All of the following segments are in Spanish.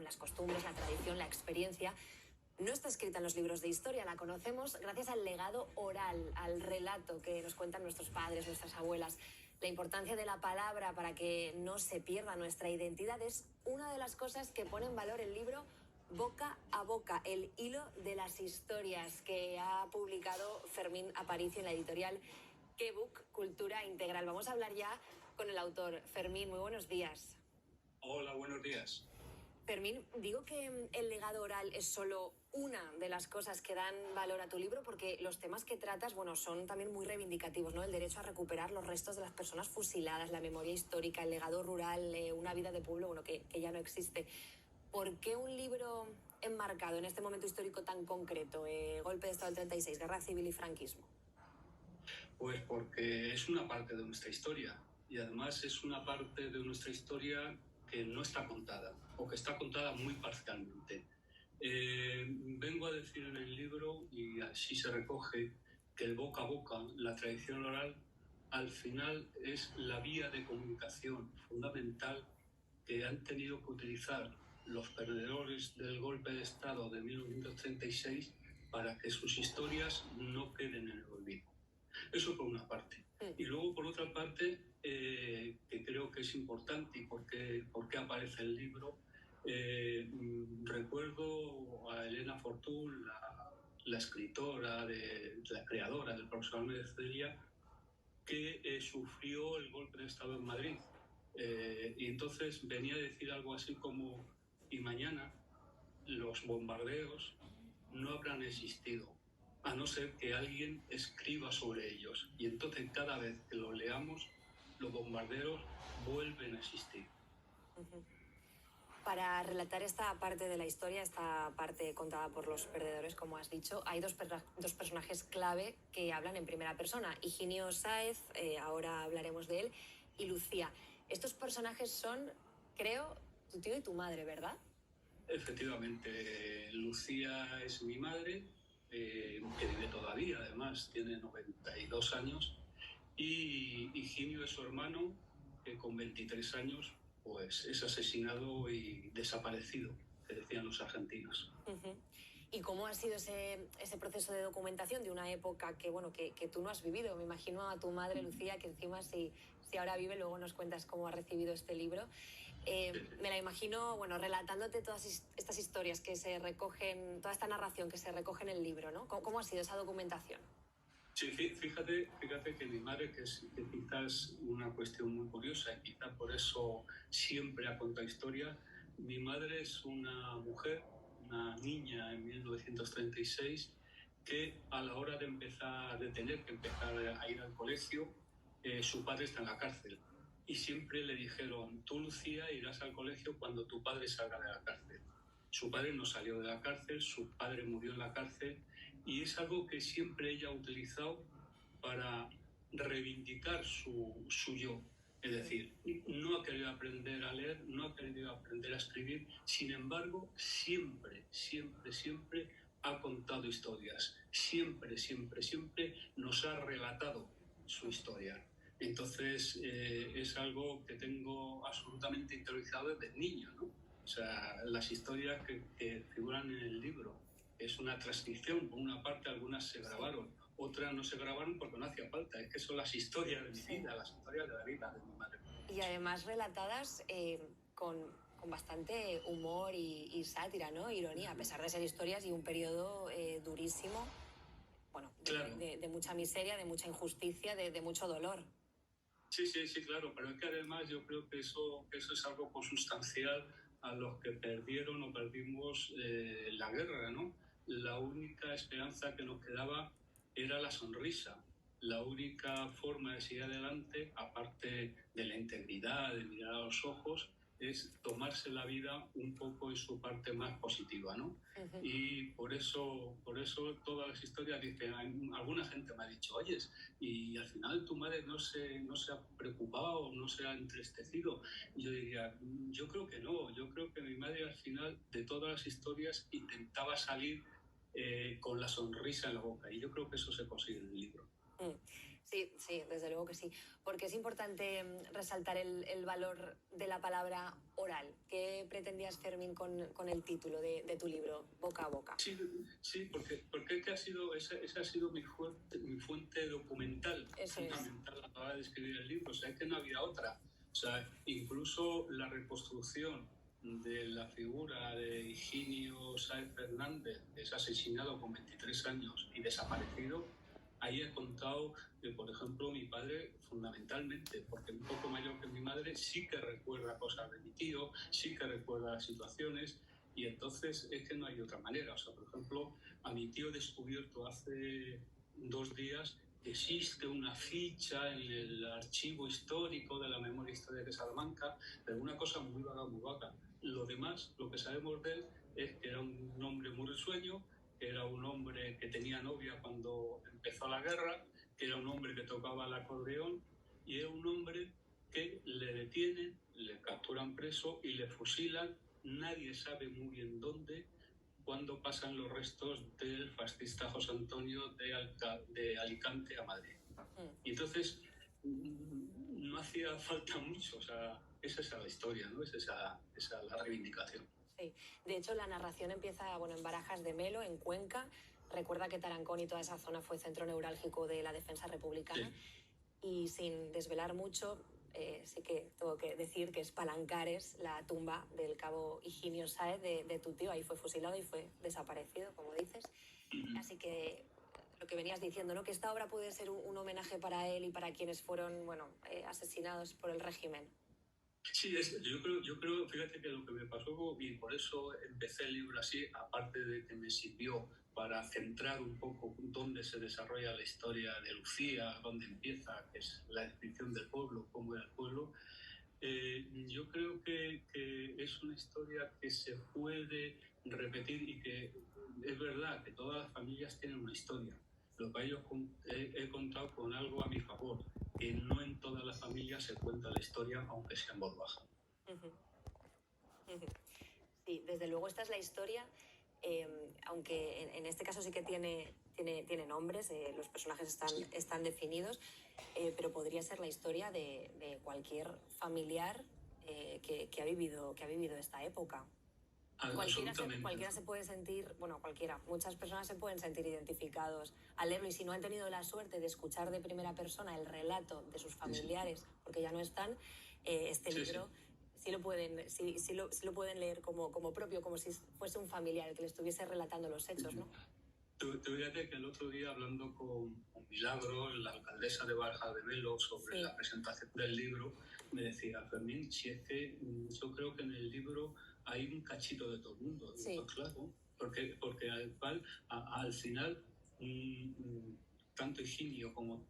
las costumbres, la tradición, la experiencia, no está escrita en los libros de historia, la conocemos gracias al legado oral, al relato que nos cuentan nuestros padres, nuestras abuelas. La importancia de la palabra para que no se pierda nuestra identidad es una de las cosas que pone en valor el libro Boca a Boca, el hilo de las historias, que ha publicado Fermín Aparicio en la editorial Quebook, Cultura Integral. Vamos a hablar ya con el autor. Fermín, muy buenos días. Hola, buenos días. Fermín, digo que el legado oral es solo una de las cosas que dan valor a tu libro, porque los temas que tratas, bueno, son también muy reivindicativos, ¿no? El derecho a recuperar los restos de las personas fusiladas, la memoria histórica, el legado rural, una vida de pueblo, bueno, que ya no existe. ¿Por qué un libro enmarcado en este momento histórico tan concreto? Golpe de Estado del 36, Guerra Civil y Franquismo. Pues porque es una parte de nuestra historia y además es una parte de nuestra historia que no está contada o que está contada muy parcialmente. Vengo a decir en el libro, y así se recoge, que el boca a boca, la tradición oral, al final es la vía de comunicación fundamental que han tenido que utilizar los perdedores del golpe de Estado de 1936 para que sus historias no queden en el olvido. Eso por una parte. Y luego, por otra parte, que creo que es importante y por qué aparece el libro, recuerdo a Elena Fortún, la escritora, la creadora del profesor Álvarez Celia, que sufrió el golpe de Estado en Madrid. Y entonces venía a decir algo así como, y mañana los bombardeos no habrán existido, a no ser que alguien escriba sobre ellos. Y entonces cada vez que los leamos, los bombardeos vuelven a existir. Para relatar esta parte de la historia, esta parte contada por los perdedores, como has dicho, hay dos personajes clave que hablan en primera persona. Higinio Sáez, ahora hablaremos de él, y Lucía. Estos personajes son, creo, tu tío y tu madre, ¿verdad? Efectivamente, Lucía es mi madre, que vive todavía, además, tiene 92 años, y Higinio es su hermano, que con 23 años pues, es asesinado y desaparecido, que decían los argentinos. ¿Y cómo ha sido ese proceso de documentación de una época que, bueno, que tú no has vivido? Me imagino a tu madre, Lucía, que encima si ahora vive, luego nos cuentas cómo ha recibido este libro. Me la imagino, bueno, relatándote todas estas historias que se recogen, toda esta narración que se recoge en el libro, ¿no? ¿Cómo ha sido esa documentación? Sí, fíjate que mi madre, que quizás una cuestión muy curiosa y quizá por eso siempre ha contado historia, mi madre es una mujer, una niña en 1936, que a la hora de tener que empezar a ir al colegio, su padre está en la cárcel. Y siempre le dijeron, tú, Lucía, irás al colegio cuando tu padre salga de la cárcel. Su padre no salió de la cárcel, su padre murió en la cárcel, y es algo que siempre ella ha utilizado para reivindicar su yo. Es decir, no ha querido aprender a leer, no ha querido aprender a escribir, sin embargo, siempre ha contado historias, siempre nos ha relatado su historia. Entonces, es algo que tengo absolutamente interiorizado desde niño, ¿no? O sea, las historias que figuran en el libro es una transcripción. Por una parte, algunas se grabaron, otras no se grabaron porque no hacía falta. Es que son las historias de mi vida, las historias de la vida de mi madre. Y además relatadas con bastante humor y sátira, ¿no? Ironía, a pesar de ser historias y un periodo durísimo, bueno, Claro. de mucha miseria, de mucha injusticia, de mucho dolor. Sí, claro, pero es que además yo creo que eso es algo consustancial a los que perdieron o perdimos la guerra, ¿no? La única esperanza que nos quedaba era la sonrisa. La única forma de seguir adelante, aparte de la integridad, de mirar a los ojos, es tomarse la vida un poco en su parte más positiva, ¿no? Y por eso todas las historias dicen, alguna gente me ha dicho, oyes, y al final tu madre no se ha preocupado, no se ha entristecido. Y yo diría, yo creo que no, yo creo que mi madre al final de todas las historias intentaba salir con la sonrisa en la boca, y yo creo que eso se consigue en el libro. Sí, desde luego que sí, porque es importante resaltar el valor de la palabra oral. ¿Qué pretendías, Fermín, con el título de tu libro, Boca a Boca? Sí, porque es que esa ha sido mi fuente documental fundamental a la hora de escribir el libro. O sea, es que no había otra. O sea, incluso la reconstrucción de la figura de Higinio Sáez Fernández, que es asesinado con 23 años y desaparecido, ahí he contado que, por ejemplo, mi padre, fundamentalmente, porque un poco mayor que mi madre, sí que recuerda cosas de mi tío, sí que recuerda las situaciones, y entonces es que no hay otra manera. O sea, por ejemplo, a mi tío he descubierto hace 2 días que existe una ficha en el archivo histórico de la memoria histórica de Salamanca, pero una cosa muy vaga, muy vaga. Lo demás, lo que sabemos de él es que era un hombre muy risueño, que era un hombre que tenía novia cuando empezó la guerra, que era un hombre que tocaba el acordeón, y era un hombre que le detienen, le capturan preso y le fusilan. Nadie sabe muy bien dónde, cuando pasan los restos del fascista José Antonio de Alicante a Madrid. Y entonces no hacía falta mucho. O sea, esa es la historia, ¿no? Esa la reivindicación. Sí, de hecho la narración empieza, bueno, en Barajas de Melo, en Cuenca. Recuerda que Tarancón y toda esa zona fue centro neurálgico de la defensa republicana. Sí. Y sin desvelar mucho, sí que tengo que decir que es Palancares, la tumba del cabo Higinio Sáez de tu tío. Ahí fue fusilado y fue desaparecido, como dices. Así que lo que venías diciendo, ¿no? Que esta obra puede ser un homenaje para él y para quienes fueron, bueno, asesinados por el régimen. Sí, yo creo, fíjate que lo que me pasó, y por eso empecé el libro así, aparte de que me sirvió para centrar un poco dónde se desarrolla la historia de Lucía, dónde empieza, que es la descripción del pueblo, cómo era el pueblo. Yo creo que es una historia que se puede repetir y que es verdad que todas las familias tienen una historia. Lo que yo he contado con algo a mi favor, que no en todas las familias se cuenta la historia, aunque sea en voz baja. Sí, desde luego esta es la historia, aunque en este caso sí que tiene nombres, los personajes están definidos, pero podría ser la historia de cualquier familiar que ha vivido esta época. Cualquiera se puede sentir, bueno, muchas personas se pueden sentir identificados al leerlo, y si no han tenido la suerte de escuchar de primera persona el relato de sus familiares, porque ya no están, este libro sí lo pueden leer como propio, como si fuese un familiar el que le estuviese relatando los hechos, ¿no? Te voy a decir que el otro día, hablando con Milagro, la alcaldesa de Barajas de Melo, sobre la presentación del libro, me decía: Fermín, si es que yo creo que en el libro hay un cachito de todo el mundo. Sí. Pues claro, porque al final tanto Higinio como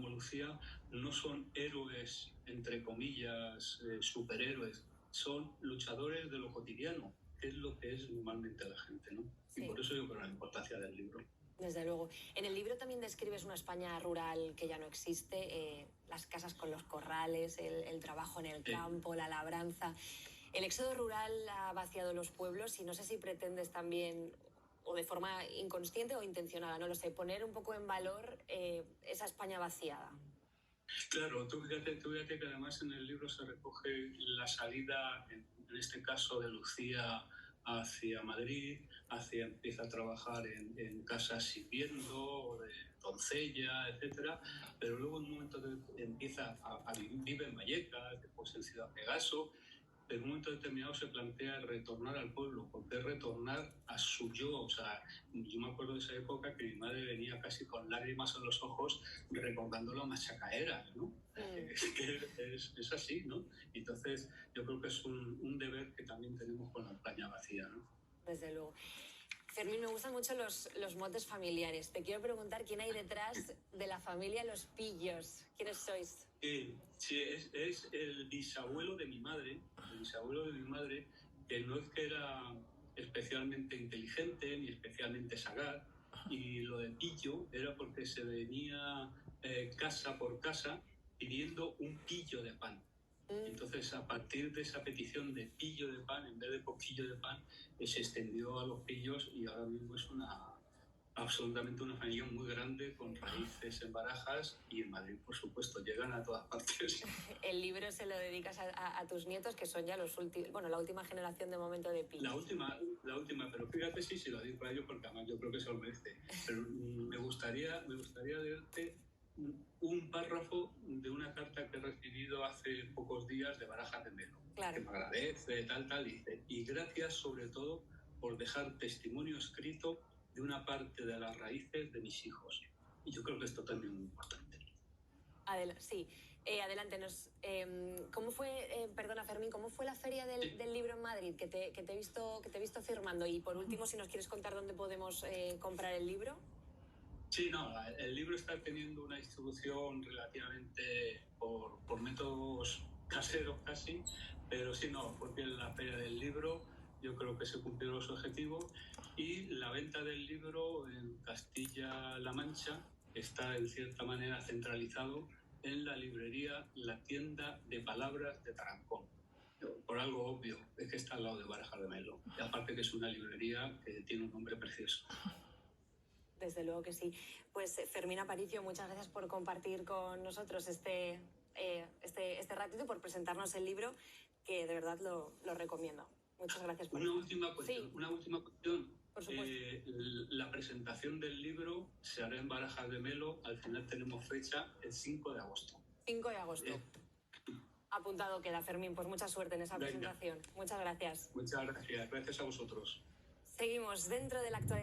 Lucía no son héroes, entre comillas, superhéroes, son luchadores de lo cotidiano, que es lo que es normalmente la gente, ¿no? Sí. Y por eso yo creo la importancia del libro. Desde luego. En el libro también describes una España rural que ya no existe, las casas con los corrales, el trabajo en el campo, la labranza. El éxodo rural ha vaciado los pueblos, y no sé si pretendes también, o de forma inconsciente o intencionada, no lo sé, poner un poco en valor esa España vaciada. Claro, tú fíjate que además en el libro se recoge la salida, en este caso de Lucía hacia Madrid, empieza a trabajar en casas sirviendo, de doncella, etcétera, pero luego en un momento empieza a vivir, vive en Vallecas, después en Ciudad Pegaso. En un momento determinado se plantea retornar al pueblo, porque es retornar a su yo. O sea, yo me acuerdo de esa época que mi madre venía casi con lágrimas en los ojos recordando las machacaeras, ¿no? Es así, ¿no? Entonces, yo creo que es un deber que también tenemos con la España vacía, ¿no? Desde luego. Fermín, me gustan mucho los motes familiares. Te quiero preguntar quién hay detrás de la familia Los Pillos. ¿Quiénes sois? Sí, es el bisabuelo de mi madre, que no es que era especialmente inteligente ni especialmente sagaz, y lo de pillo era porque se venía casa por casa pidiendo un pillo de pan. Entonces, a partir de esa petición de pillo de pan, en vez de poquillo de pan, se extendió a los pillos, y ahora mismo es absolutamente una familia muy grande, con raíces en Barajas y en Madrid, por supuesto, llegan a todas partes. El libro se lo dedicas a tus nietos, que son ya los últimos, bueno, la última generación de momento de Pi. La última, pero fíjate si lo digo a ellos, porque además yo creo que se lo merece. Pero me gustaría leerte un párrafo de una carta que he recibido hace pocos días de Barajas de Melo, claro, que me agradece, dice, y gracias sobre todo por dejar testimonio escrito de una parte de las raíces de mis hijos. Y yo creo que esto también es muy importante. Sí. Adelante, ¿cómo fue, perdona Fermín, cómo fue la feria del libro en Madrid, que te he visto firmando? Y por último, si nos quieres contar dónde podemos comprar el libro. Sí, no, el libro está teniendo una distribución relativamente por métodos caseros casi, pero sí, no, porque en la feria del libro yo creo que se cumplieron los objetivos y la venta del libro en Castilla-La Mancha está en cierta manera centralizado en la librería La Tienda de Palabras de Tarancón. Por algo obvio, es que está al lado de Barajas de Melo. Y aparte que es una librería que tiene un nombre precioso. Desde luego que sí. Pues Fermín Aparicio, muchas gracias por compartir con nosotros este ratito y por presentarnos el libro, que de verdad lo recomiendo. Muchas gracias por Una última cuestión. Por supuesto. La presentación del libro se hará en Barajas de Melo. Al final tenemos fecha el 5 de agosto. 5 de agosto. Apuntado queda, Fermín. Pues mucha suerte en esa presentación. Muchas gracias. Muchas gracias. Gracias a vosotros. Seguimos dentro de la actualidad.